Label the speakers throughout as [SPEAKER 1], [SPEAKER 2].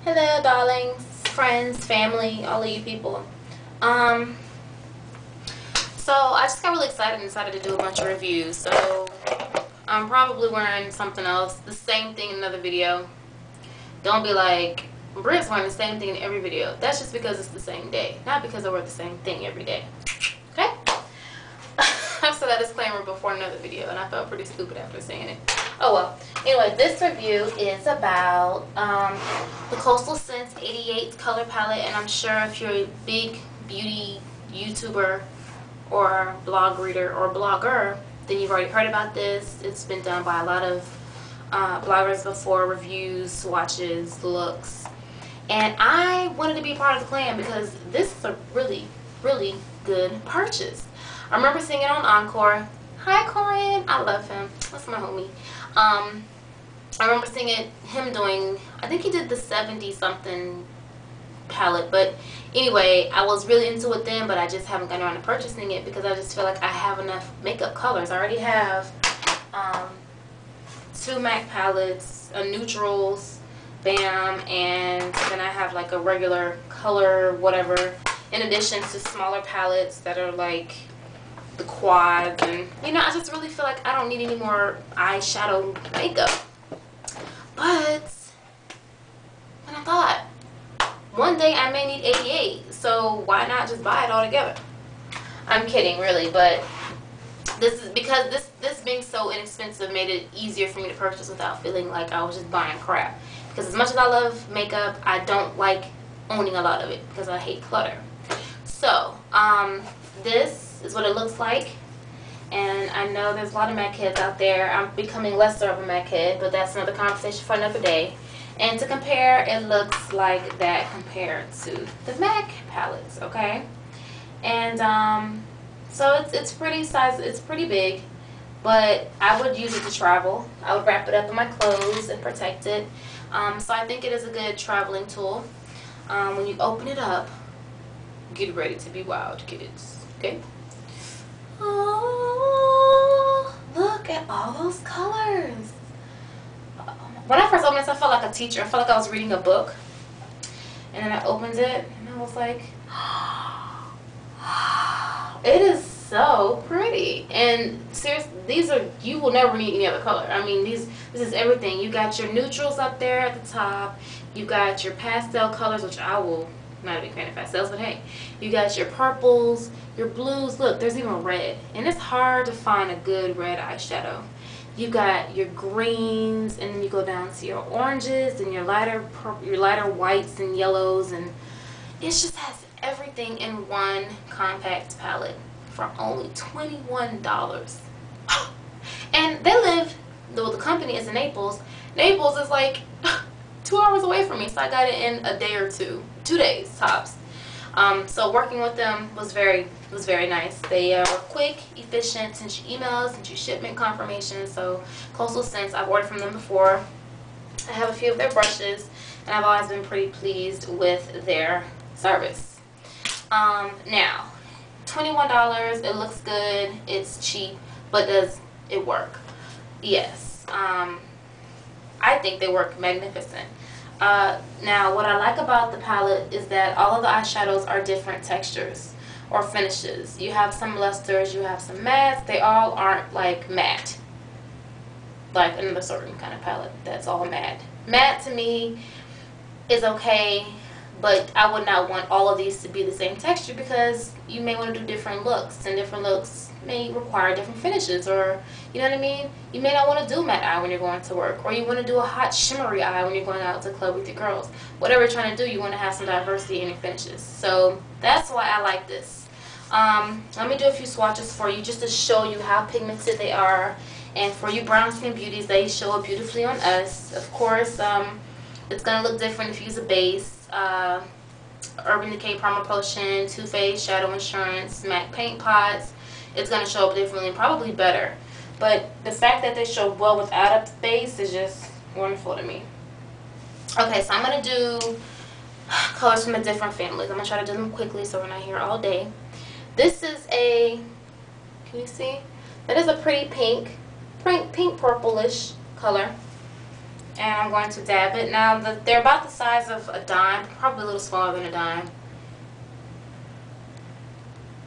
[SPEAKER 1] Hello, darlings, friends, family, all of you people. So I just got really excited and decided to do a bunch of reviews. So I'm probably wearing something else, the same thing in another video. Don't be like, Britt's wearing the same thing in every video. That's just because it's the same day, not because I wear the same thing every day. Okay? I've said that disclaimer before in another video, and I felt pretty stupid after saying it. Oh well. Anyway, this review is about the Coastal Scents 88 color palette, and I'm sure if you're a big beauty YouTuber or blog reader or blogger, then you've already heard about this. It's been done by a lot of bloggers before, reviews, swatches, looks, and I wanted to be part of the clan because this is a really, really good purchase. I remember seeing it on Encore. Hi, Corin. I love him. That's my homie. I remember seeing him doing, I think he did the 70-something palette, but anyway, I was really into it then, but I just haven't gotten around to purchasing it because I just feel like I have enough makeup colors. I already have 2 MAC palettes, a neutrals, bam, and then I have like a regular color whatever, in addition to smaller palettes that are like the quads, and you know, I just really feel like I don't need any more eyeshadow makeup. But then I thought, one day I may need 88, so why not just buy it all together? I'm kidding, really, but this is because this being so inexpensive made it easier for me to purchase without feeling like I was just buying crap. Because as much as I love makeup, I don't like owning a lot of it because I hate clutter. So this is what it looks like, and I know there's a lot of MAC heads out there. I'm becoming lesser of a MAC head, but that's another conversation for another day. And to compare, it looks like that compared to the MAC palettes, okay? And so it's pretty size, it's pretty big, but I would use it to travel. I would wrap it up in my clothes and protect it. So I think it is a good traveling tool. When you open it up, get ready to be wild, kids. Okay? Oh, look at all those colors. When I first opened this, I felt like a teacher. I felt like I was reading a book. And then I opened it, and I was like, it is so pretty. And seriously, these are, you will never need any other color. I mean, this is everything. You got your neutrals up there at the top. You got your pastel colors, which I will not a big fan of pastels, but hey, you got your purples, your blues. Look, there's even red, and it's hard to find a good red eyeshadow. You got your greens, and then you go down to your oranges and your lighter whites and yellows, and it just has everything in one compact palette for only $21. And they live, though the company is in Naples. Naples is like 2 hours away from me, so I got it in a day or 2 days tops. So working with them was very nice. They were quick, efficient, sent you emails, sent you shipment confirmation. So Coastal Scents, I've ordered from them before. I have a few of their brushes, and I've always been pretty pleased with their service. Now, $21, it looks good, it's cheap, but does it work? Yes. I think they work magnificent. Now, what I like about the palette is that all of the eyeshadows are different textures or finishes. You have some lusters, you have some mattes. They all aren't like matte, like another certain kind of palette that's all matte. Matte to me is okay, but I would not want all of these to be the same texture because you may want to do different looks, and different looks may require different finishes, or you know what I mean? You may not want to do matte eye when you're going to work, or you want to do a hot shimmery eye when you're going out to the club with your girls. Whatever you're trying to do, you want to have some diversity in your finishes. So that's why I like this. Let me do a few swatches for you just to show you how pigmented they are. And for you brown skin beauties, they show up beautifully on us. Of course, it's going to look different if you use a base. Urban Decay Primer Potion, Too Faced Shadow Insurance, MAC Paint Pots. It's going to show up differently and probably better. But the fact that they show well without a base is just wonderful to me. Okay, so I'm going to do colors from the different families. I'm going to try to do them quickly so we're not here all day. This is a, can you see? That is a pretty pink purplish color. And I'm going to dab it. Now, they're about the size of a dime, probably a little smaller than a dime.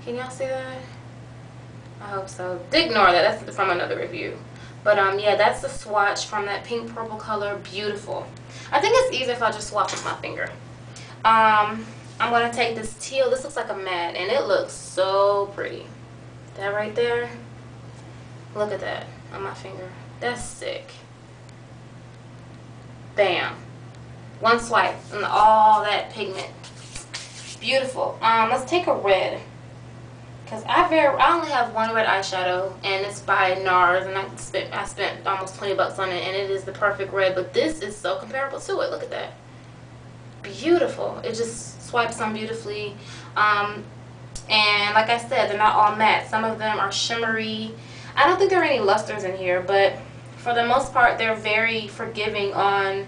[SPEAKER 1] Can y'all see that? I hope so. Ignore that. That's from another review. But yeah, that's the swatch from that pink purple color. Beautiful. I think it's easier if I just swatch with my finger. I'm going to take this teal. This looks like a matte, and it looks so pretty. That right there. Look at that on my finger. That's sick. Bam. One swipe and all that pigment. Beautiful. Let's take a red. Because I only have one red eyeshadow, and it's by NARS, and I spent almost 20 bucks on it, and it is the perfect red, but this is so comparable to it. Look at that. Beautiful. It just swipes on beautifully. And like I said, they're not all matte. Some of them are shimmery. I don't think there are any lusters in here, but for the most part, they're very forgiving on,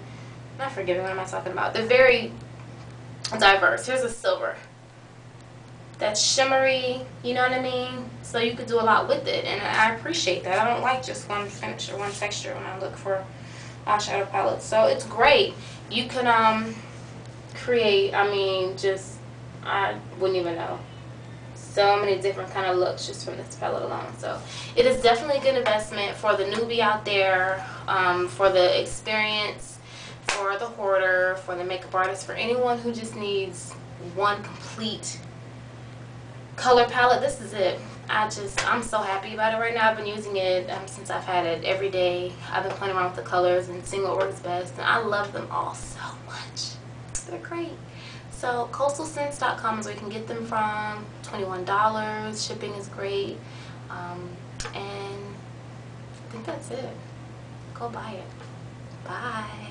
[SPEAKER 1] not forgiving, what am I talking about? They're very diverse. Here's a silver. That's shimmery, you know what I mean? So you could do a lot with it, and I appreciate that. I don't like just one finish or one texture when I look for eyeshadow palettes. So it's great. You can create, I mean, just, I wouldn't even know. So many different kind of looks just from this palette alone. So it is definitely a good investment for the newbie out there, for the experience, for the hoarder, for the makeup artist, for anyone who just needs one complete color palette. This is it. I'm so happy about it right now. I've been using it since I've had it every day. I've been playing around with the colors and seeing what works best, and I love them all so much. They're great. So coastalscents.com is where you can get them from. $21. Shipping is great. And I think that's it. Go buy it. Bye.